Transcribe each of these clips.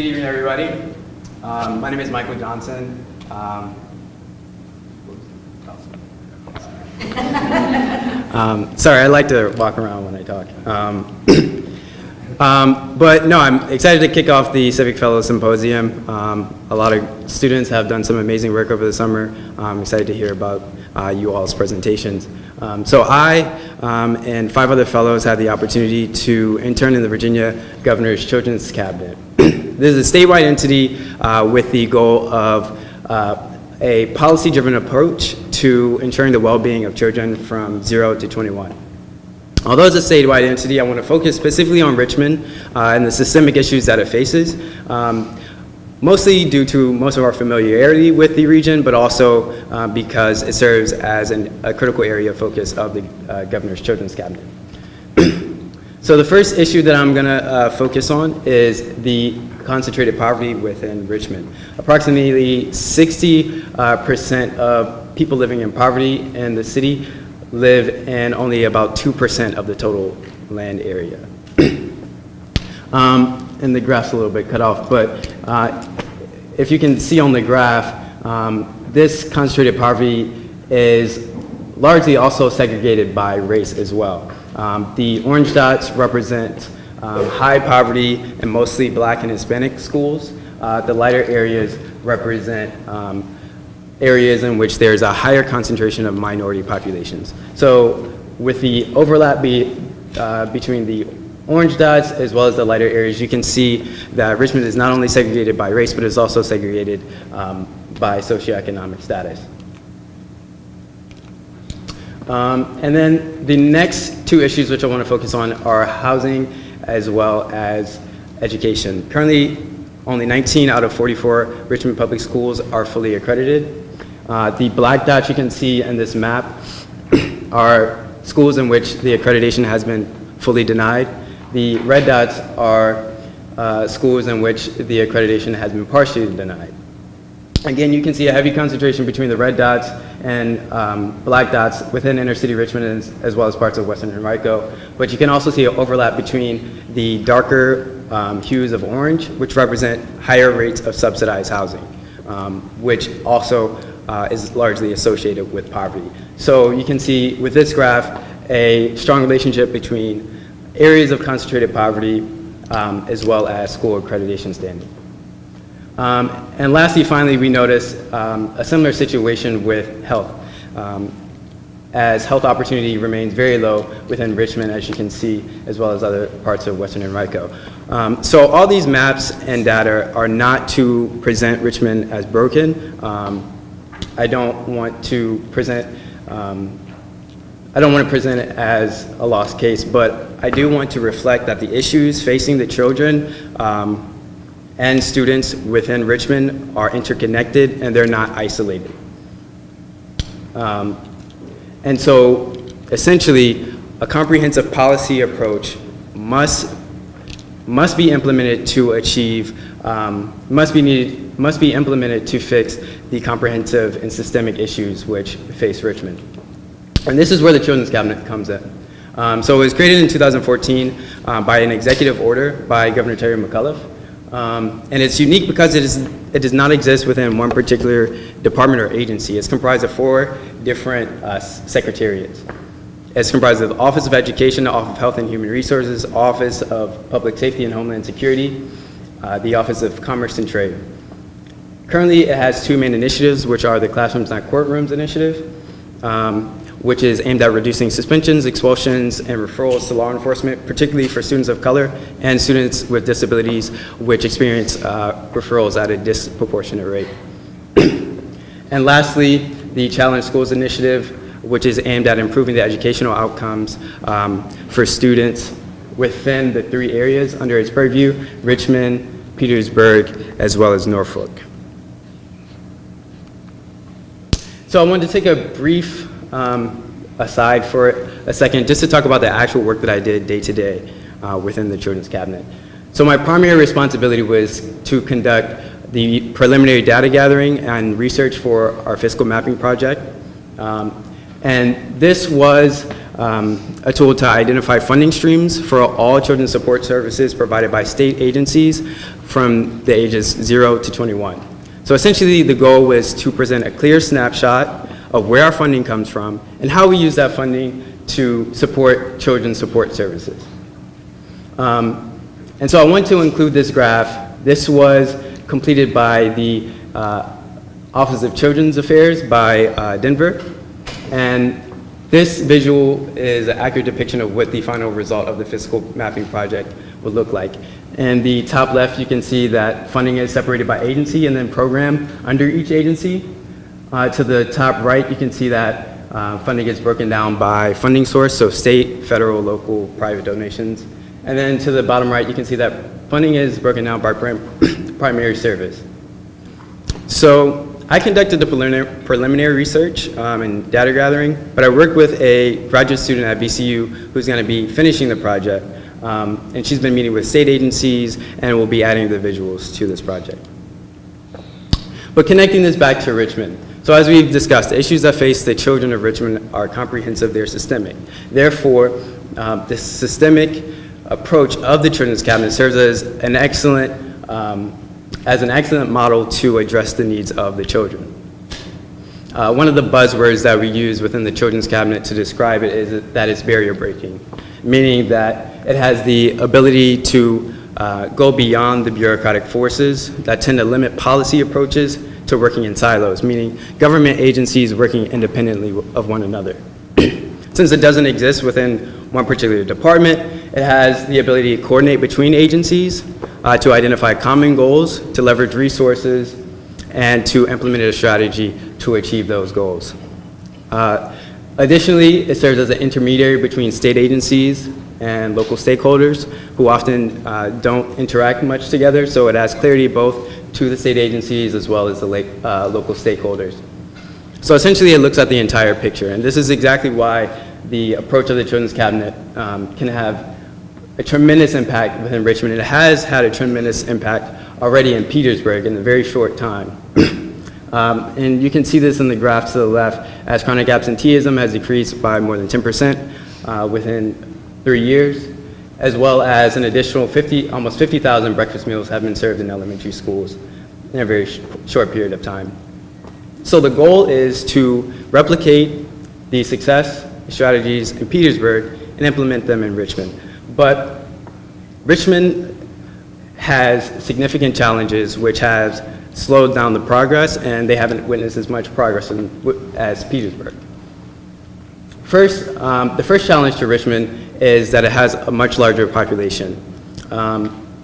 Good evening, everybody. My name is Michael Johnson. Sorry, I like to walk around when I talk. But no, I'm excited to kick off the Civic Fellow Symposium. A lot of students have done some amazing work over the summer. I'm excited to hear about you all's presentations. So I and 5 other fellows had the opportunity to intern in the Virginia Governor's Children's Cabinet. This is a statewide entity with the goal of a policy-driven approach to ensuring the well-being of children from 0 to 21. Although it's a statewide entity, I want to focus specifically on Richmond and the systemic issues that it faces, mostly due to most of our familiarity with the region, but also because it serves as a critical area of focus of the Governor's Children's Cabinet. So the first issue that I'm going to focus on is the concentrated poverty within Richmond. Approximately 60% of people living in poverty in the city live in only about 2% of the total land area. And the graph's a little bit cut off, but if you can see on the graph, this concentrated poverty is largely also segregated by race as well. The orange dots represent high poverty and mostly Black and Hispanic schools. The lighter areas represent areas in which there's a higher concentration of minority populations. So with the overlap between the orange dots as well as the lighter areas, you can see that Richmond is not only segregated by race, but is also segregated by socioeconomic status. And then the next 2 issues which I want to focus on are housing as well as education. Currently, only 19 out of 44 Richmond public schools are fully accredited. The black dots you can see in this map are schools in which the accreditation has been fully denied. The red dots are schools in which the accreditation has been partially denied. Again, you can see a heavy concentration between the red dots and black dots within inner city Richmond as well as parts of Western Henrico. But you can also see an overlap between the darker hues of orange, which represent higher rates of subsidized housing, which also is largely associated with poverty. So you can see with this graph a strong relationship between areas of concentrated poverty as well as school accreditation standing. And lastly, finally, we notice a similar situation with health, as health opportunity remains very low within Richmond, as you can see, as well as other parts of Western Henrico. So all these maps and data are not to present Richmond as broken. I don't want to present it as a lost case, but I do want to reflect that the issues facing the children and students within Richmond are interconnected and they're not isolated. And so essentially a comprehensive policy approach must be implemented to achieve, must be implemented to fix the comprehensive and systemic issues which face Richmond. And this is where the Children's Cabinet comes in. So it was created in 2014 by an executive order by Governor Terry McAuliffe. And it's unique because it does not exist within one particular department or agency. It's comprised of 4 different secretariats. It's comprised of the Office of Education, the Office of Health and Human Resources, Office of Public Safety and Homeland Security, the Office of Commerce and Trade. Currently, it has 2 main initiatives, which are the Classrooms Not Courtrooms initiative, which is aimed at reducing suspensions, expulsions, and referrals to law enforcement, particularly for students of color and students with disabilities, which experience referrals at a disproportionate rate. And lastly, the Challenge Schools initiative, which is aimed at improving the educational outcomes for students within the 3 areas under its purview: Richmond, Petersburg, as well as Norfolk. So I wanted to take a brief aside for a second just to talk about the actual work that I did day to day within the Children's Cabinet. So my primary responsibility was to conduct the preliminary data gathering and research for our Fiscal Mapping project. And this was a tool to identify funding streams for all children's support services provided by state agencies from the ages 0 to 21. So essentially, the goal was to present a clear snapshot of where our funding comes from and how we use that funding to support children's support services. And so I want to include this graph. This was completed by the Office of Children's Affairs by Denver. And this visual is an accurate depiction of what the final result of the fiscal mapping project would look like. In the top left, you can see that funding is separated by agency and then program under each agency. To the top right, you can see that funding is broken down by funding source, so state, federal, local, private donations. And then to the bottom right, you can see that funding is broken down by primary service. So I conducted the preliminary research and data gathering, but I worked with a graduate student at VCU who's going to be finishing the project. And she's been meeting with state agencies and will be adding the visuals to this project. But connecting this back to Richmond. So as we've discussed, the issues that face the children of Richmond are comprehensive, they're systemic. Therefore, this systemic approach of the Children's Cabinet serves as an excellent model to address the needs of the children. One of the buzzwords that we use within the Children's Cabinet to describe it is that it's barrier breaking, meaning that it has the ability to go beyond the bureaucratic forces that tend to limit policy approaches to working in silos, meaning government agencies working independently of one another. Since it doesn't exist within one particular department, it has the ability to coordinate between agencies, to identify common goals, to leverage resources, and to implement a strategy to achieve those goals. Additionally, it serves as an intermediary between state agencies and local stakeholders who often don't interact much together, so it adds clarity both to the state agencies as well as the local stakeholders. So essentially, it looks at the entire picture, and this is exactly why the approach of the Children's Cabinet can have a tremendous impact within Richmond. It has had a tremendous impact already in Petersburg in a very short time. And you can see this in the graph to the left, as chronic absenteeism has decreased by more than 10% within 3 years, as well as an additional almost 50,000 breakfast meals have been served in elementary schools in a very short period of time. So the goal is to replicate the success strategies in Petersburg and implement them in Richmond. But Richmond has significant challenges which has slowed down the progress, and they haven't witnessed as much progress as Petersburg. First, the first challenge to Richmond is that it has a much larger population,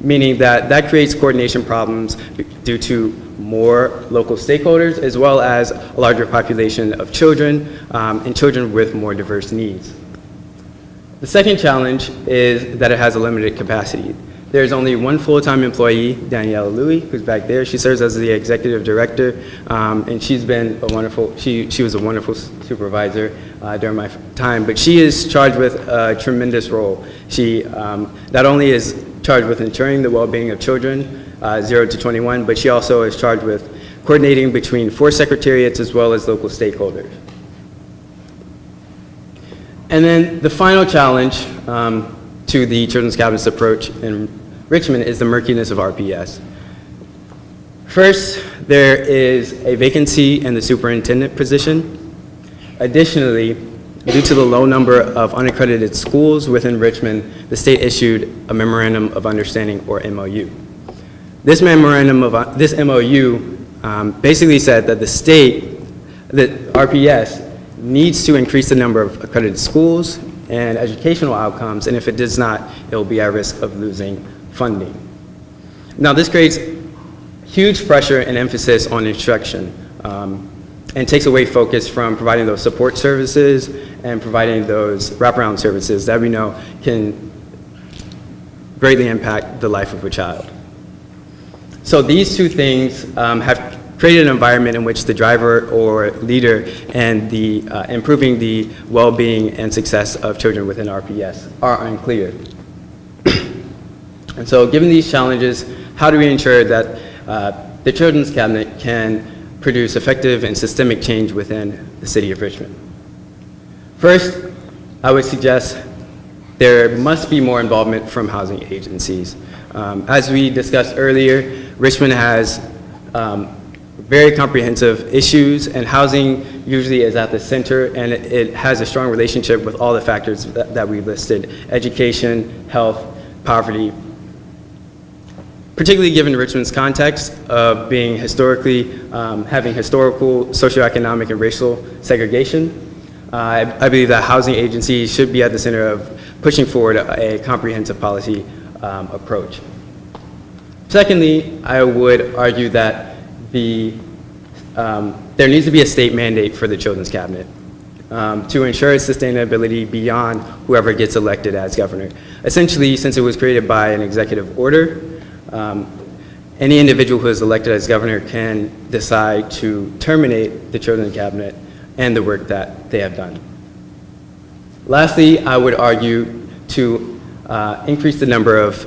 meaning that creates coordination problems due to more local stakeholders, as well as a larger population of children, and children with more diverse needs. The second challenge is that it has a limited capacity. There's only one full-time employee, Danielle Louie, who's back there. She serves as the executive director, and she's been a wonderful, she was a wonderful supervisor during my time, but she is charged with a tremendous role. She not only is charged with ensuring the well-being of children 0 to 21, but she also is charged with coordinating between 4 secretariats as well as local stakeholders. And then the final challenge to the Children's Cabinet's approach in Richmond is the murkiness of RPS. First, there is a vacancy in the superintendent position. Additionally, due to the low number of unaccredited schools within Richmond, the state issued a Memorandum of Understanding, or MOU. This MOU basically said that that RPS needs to increase the number of accredited schools and educational outcomes, and if it does not, it will be at risk of losing funding. Now, this creates huge pressure and emphasis on instruction, and takes away focus from providing those support services and providing those wraparound services that we know can greatly impact the life of a child. So these two things have created an environment in which the driver or leader and the improving the well-being and success of children within RPS are unclear. And so given these challenges, how do we ensure that the Children's Cabinet can produce effective and systemic change within the city of Richmond? First, I would suggest there must be more involvement from housing agencies. As we discussed earlier, Richmond has very comprehensive issues, and housing usually is at the center, and it has a strong relationship with all the factors that we listed: education, health, poverty. Particularly given Richmond's context of being historically, having historical, socioeconomic, and racial segregation, I believe that housing agencies should be at the center of pushing forward a comprehensive policy approach. Secondly, I would argue that there needs to be a state mandate for the Children's Cabinet to ensure its sustainability beyond whoever gets elected as governor. Essentially, since it was created by an executive order, any individual who is elected as governor can decide to terminate the Children's Cabinet and the work that they have done. Lastly, I would argue to increase the number of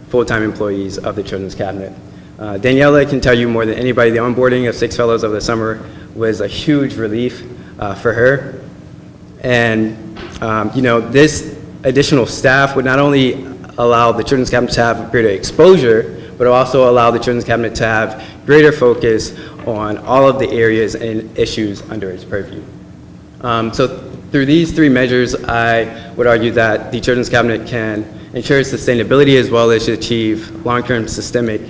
full-time employees of the Children's Cabinet. Daniela can tell you more than anybody, the onboarding of 6 fellows over the summer was a huge relief for her. And this additional staff would not only allow the Children's Cabinet to have greater exposure, but also allow the Children's Cabinet to have greater focus on all of the areas and issues under its purview. So through these 3 measures, I would argue that the Children's Cabinet can ensure sustainability as well as achieve long-term systemic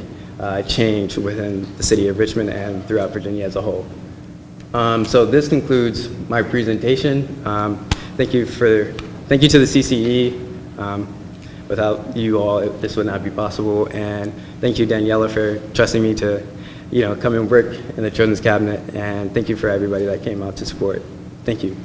change within the city of Richmond and throughout Virginia as a whole. So this concludes my presentation. Thank you to the CCE. Without you all, this would not be possible. And thank you, Daniela, for trusting me to, come and work in the Children's Cabinet. And thank you for everybody that came out to support. Thank you.